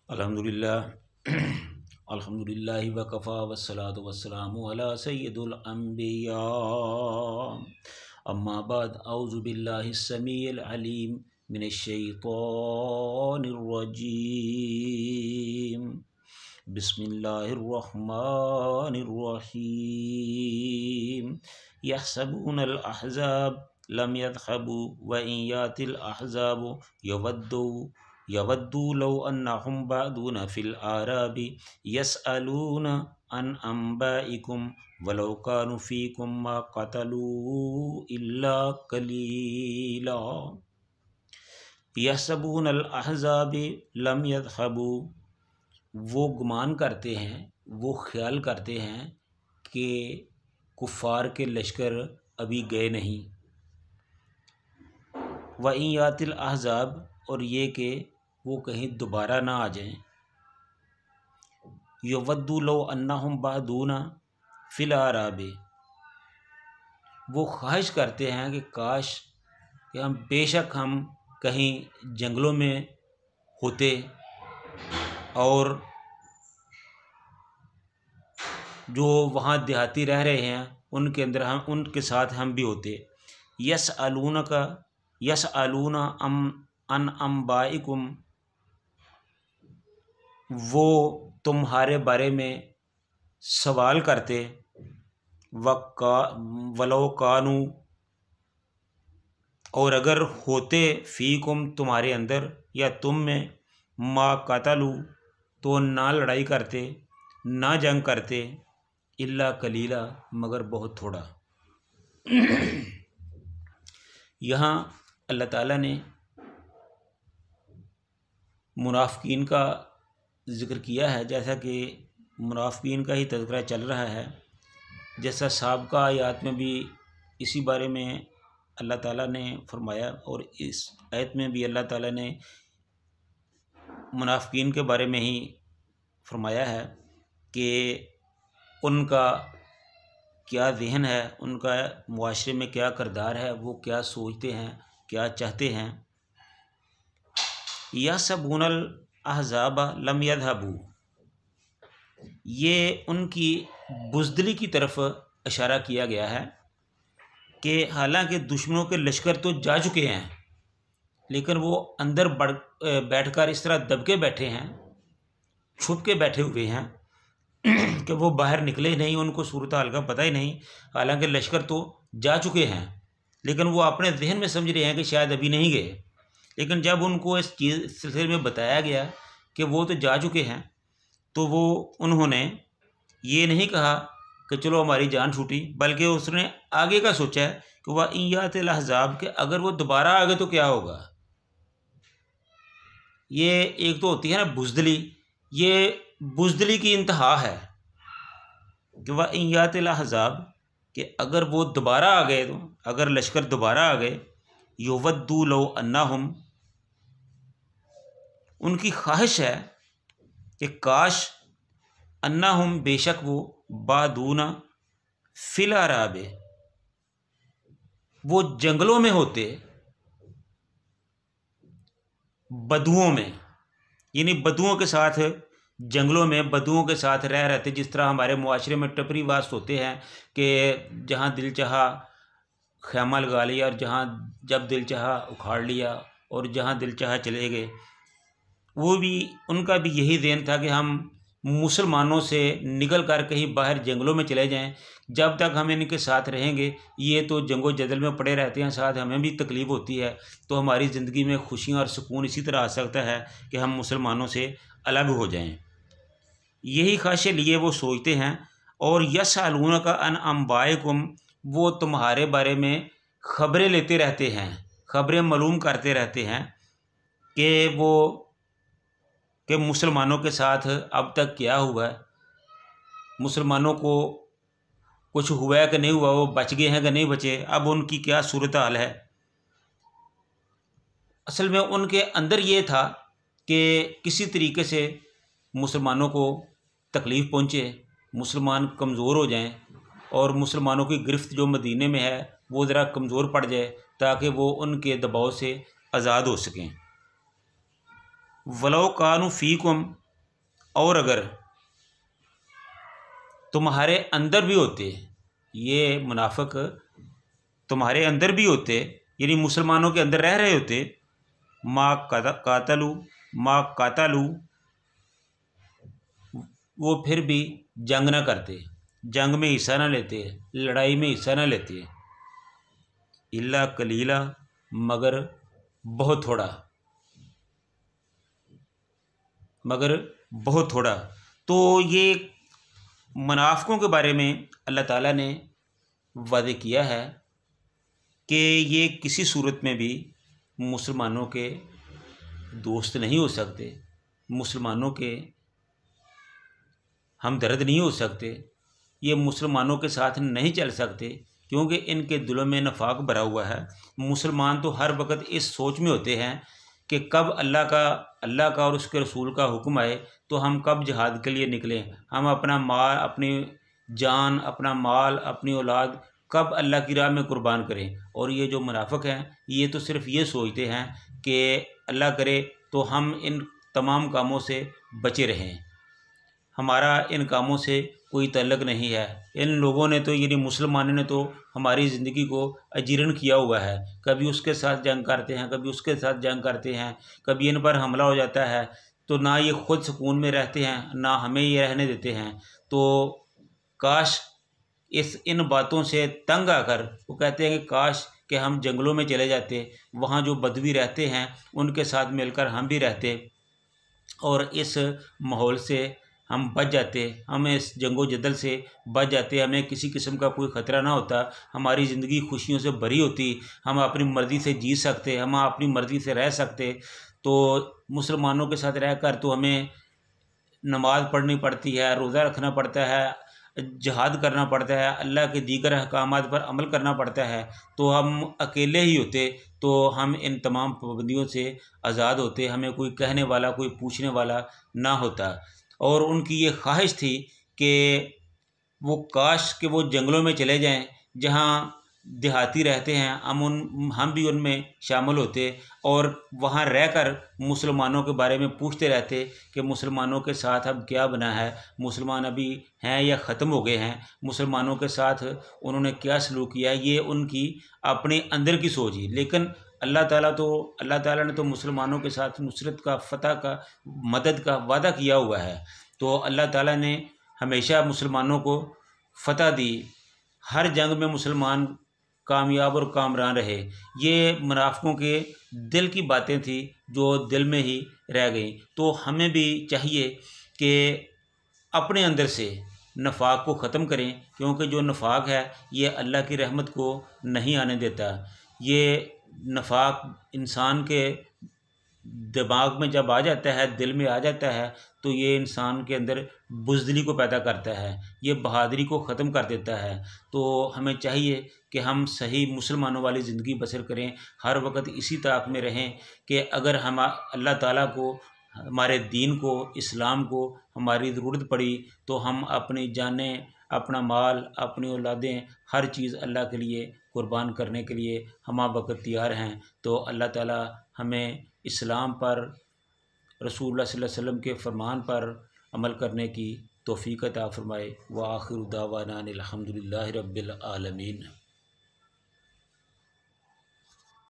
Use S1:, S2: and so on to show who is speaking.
S1: अल्हम्दुलिल्लाह अल्हम्दुलिल्लाहि वकफ़ा वस्सलातु वस्सलामु अला सय्यिदिल अंबिया अम्मा बाद औज़ु बिल्लाहिस समीइल अलीम मिनश शैतानिर रजीम बिस्मिल्लाहिर रहमानिर रहीम यहसबूनल अहज़ाब लम यज़हबू व इन यातिल अहज़ाबु यवद्दू लौ अन्नहुम बादून फिल आराबि यसअलून अन अंबाइकुम वलौ कानु फीकुम मा क़तलू इल्ला कलीला। यहसबूनल अहज़ाबि लम यज़हबू, वो गुमान करते हैं, वो ख्याल करते हैं कि कुफ़ार के लश्कर अभी गए नहीं। व इन यातिल अहज़ाब, और ये कि वो कहीं दोबारा ना आ जाएं। यवद्दू लौ अन्नहुम बादूना फिल आराबि, वो ख्वाहिश करते हैं कि काश कि हम बेशक हम कहीं जंगलों में होते और जो वहाँ देहाती रह रहे हैं उनके अंदर हम उनके साथ हम भी होते। यसअलूना अन अंबाइकुम, वो तुम्हारे बारे में सवाल करते। वलो कानू, और अगर होते फ़ीकुम, तुम्हारे अंदर या तुम में, मा क़तलू, तो ना लड़ाई करते, ना जंग करते, इल्ला कलीला, मगर बहुत थोड़ा। यहाँ अल्लाह ताला ने मुनाफ़िकीन का ज़िक्र किया है, जैसा कि मुनाफ़िकीन का ही तज़किरा चल रहा है। जैसा साबिक़ा आयत में भी इसी बारे में अल्लाह ताला ने फरमाया, और इस आयत में भी अल्लाह ताला ने मुनाफ़िकीन के बारे में ही फरमाया है कि उनका क्या ज़हन है, उनका मुआशरे में क्या किरदार है, वो क्या सोचते हैं, क्या चाहते हैं। यहसबूनल अहज़ाब लम यज़हबू, ये उनकी बुज़दिली की तरफ इशारा किया गया है कि हालांकि दुश्मनों के लश्कर तो जा चुके हैं, लेकिन वो अंदर बैठकर इस तरह दबके बैठे हैं, छुप के बैठे हुए हैं कि वो बाहर निकले ही नहीं, उनको सूरत हाल का पता ही नहीं। हालांकि लश्कर तो जा चुके हैं, लेकिन वो अपने जहन में समझ रहे हैं कि शायद अभी नहीं गए। लेकिन जब उनको इस चीज़ सिलसिले में बताया गया कि वो तो जा चुके हैं, तो वो उन्होंने ये नहीं कहा कि चलो हमारी जान छूटी, बल्कि उसने आगे का सोचा है कि वह इन यातिल अहज़ाब, के अगर वो दोबारा आ गए तो क्या होगा। ये एक तो होती है ना बुज़दिली, ये बुज़दिली की इंतहा है कि वह इन यातिल अहज़ाब, कि अगर वो दोबारा आ गए, तो अगर लश्कर दोबारा आ गए, यवद्दू लौ अन्नहुम, उनकी ख्वाहिश है कि काश, अन्नहुम, बेशक वो, बादूना फिल आराबे, वो जंगलों में होते, बदुओं में, यानी बदुओं के साथ, जंगलों में बदुओं के साथ रह रहते। जिस तरह हमारे मुआशरे में टपरीवास होते हैं कि जहाँ दिल चाहा ख़ैमा लगा लिया, और जहाँ जब दिल चाहा उखाड़ लिया, और जहाँ दिल चाहा चले गए। वो भी, उनका भी यही ज़हन था कि हम मुसलमानों से निकल कर कहीं बाहर जंगलों में चले जाएं। जब तक हम इनके साथ रहेंगे, ये तो जंगो जदल में पड़े रहते हैं, साथ हमें भी तकलीफ़ होती है, तो हमारी ज़िंदगी में खुशियाँ और सुकून इसी तरह आ सकता है कि हम मुसलमानों से अलग हो जाएं। यही ख्वाहिशें लिए वो सोचते हैं। और यसअलूना का अन अंबाइकुम, वो तुम्हारे बारे में ख़बरें लेते रहते हैं, ख़बरें मालूम करते रहते हैं कि वो, कि मुसलमानों के साथ अब तक क्या हुआ है, मुसलमानों को कुछ हुआ है कि नहीं हुआ, वो बच गए हैं कि नहीं बचे, अब उनकी क्या सूरत हाल है। असल में उनके अंदर ये था कि किसी तरीके से मुसलमानों को तकलीफ़ पहुँचे, मुसलमान कमज़ोर हो जाएं, और मुसलमानों की गिरफ्त जो मदीने में है वो ज़रा कमज़ोर पड़ जाए, ताकि वो उनके दबाव से आज़ाद हो सकें। वलो कानु फीकुम, और अगर तुम्हारे अंदर भी होते, ये मुनाफिक तुम्हारे अंदर भी होते, यानी मुसलमानों के अंदर रह रहे होते, माँ कातलू, वो फिर भी जंग ना करते, जंग में हिस्सा ना लेते, लड़ाई में हिस्सा ना लेते, इल्ला कलीला, मगर बहुत थोड़ा। तो ये मुनाफिकों के बारे में अल्लाह ताला ने वादे किया है कि ये किसी सूरत में भी मुसलमानों के दोस्त नहीं हो सकते, मुसलमानों के हमदर्द नहीं हो सकते, ये मुसलमानों के साथ नहीं चल सकते, क्योंकि इनके दिलों में नफाक भरा हुआ है। मुसलमान तो हर वक्त इस सोच में होते हैं कि कब अल्लाह का और उसके रसूल का हुक्म आए तो हम कब जिहाद के लिए निकलें, हम अपना माल, अपनी जान, अपना माल, अपनी औलाद कब अल्लाह की राह में कुर्बान करें। और ये जो मुनाफिक हैं, ये तो सिर्फ ये सोचते हैं कि अल्लाह करे तो हम इन तमाम कामों से बचे रहें, हमारा इन कामों से कोई तल्लक नहीं है। इन लोगों ने तो, यानी मुसलमानों ने तो हमारी ज़िंदगी को अजीर्ण किया हुआ है, कभी उसके साथ जंग करते हैं, कभी उसके साथ जंग करते हैं, कभी इन पर हमला हो जाता है तो ना ये खुद सुकून में रहते हैं, ना हमें ये रहने देते हैं। तो काश इन बातों से तंग आकर वो कहते हैं कि काश कि हम जंगलों में चले जाते, वहाँ जो बदवी रहते हैं उनके साथ मिलकर हम भी रहते और इस माहौल से हम बच जाते, हम इस जंगो जदल से बच जाते, हमें किसी किस्म का कोई ख़तरा ना होता, हमारी ज़िंदगी खुशियों से भरी होती, हम अपनी मर्ज़ी से जी सकते, हम अपनी मर्ज़ी से रह सकते। तो मुसलमानों के साथ रहकर तो हमें नमाज़ पढ़नी पड़ती है, रोज़ा रखना पड़ता है, जिहाद करना पड़ता है, अल्लाह के दीगर अहकामात पर अमल करना पड़ता है। तो हम अकेले ही होते तो हम इन तमाम पाबंदियों से आज़ाद होते, हमें कोई कहने वाला, कोई पूछने वाला ना होता। और उनकी ये ख्वाहिश थी कि वो काश कि वो जंगलों में चले जाएं जहाँ देहाती रहते हैं, हम भी उनमें शामिल होते और वहाँ रहकर मुसलमानों के बारे में पूछते रहते कि मुसलमानों के साथ अब क्या बना है, मुसलमान अभी हैं या ख़त्म हो गए हैं, मुसलमानों के साथ उन्होंने क्या सलूक किया, ये उनकी अपने अंदर की सोच ही। लेकिन अल्लाह ताला ने तो मुसलमानों के साथ नुसरत का, फ़तह का, मदद का वादा किया हुआ है। तो अल्लाह ताला ने हमेशा मुसलमानों को फ़तह दी, हर जंग में मुसलमान कामयाब और कामरान रहे। ये मुनाफिकों के दिल की बातें थी जो दिल में ही रह गई। तो हमें भी चाहिए कि अपने अंदर से नफाक को ख़त्म करें, क्योंकि जो नफाक है ये अल्लाह की रहमत को नहीं आने देता। ये नफाक इंसान के दिमाग में जब आ जाता है, दिल में आ जाता है, तो ये इंसान के अंदर बुज़दिली को पैदा करता है, ये बहादुरी को ख़त्म कर देता है। तो हमें चाहिए कि हम सही मुसलमानों वाली ज़िंदगी बसर करें, हर वक्त इसी ताक में रहें कि अगर हम अल्लाह ताला को, हमारे दीन को, इस्लाम को हमारी ज़रूरत पड़ी तो हम अपनी जानें, अपना माल, अपनी औलादें, हर चीज़ अल्लाह के लिए कुर्बान करने के लिए हम वक्त तैयार हैं। तो अल्लाह ताला हमें इस्लाम पर, रसूलुल्लाह सल्लल्लाहु अलैहि वसल्लम के फ़रमान पर अमल करने की तौफ़ीक़ अता फ़रमाए। व आखिरु दावाना अनिल हम्दुलिल्लाहि रब्बिल आलमीन।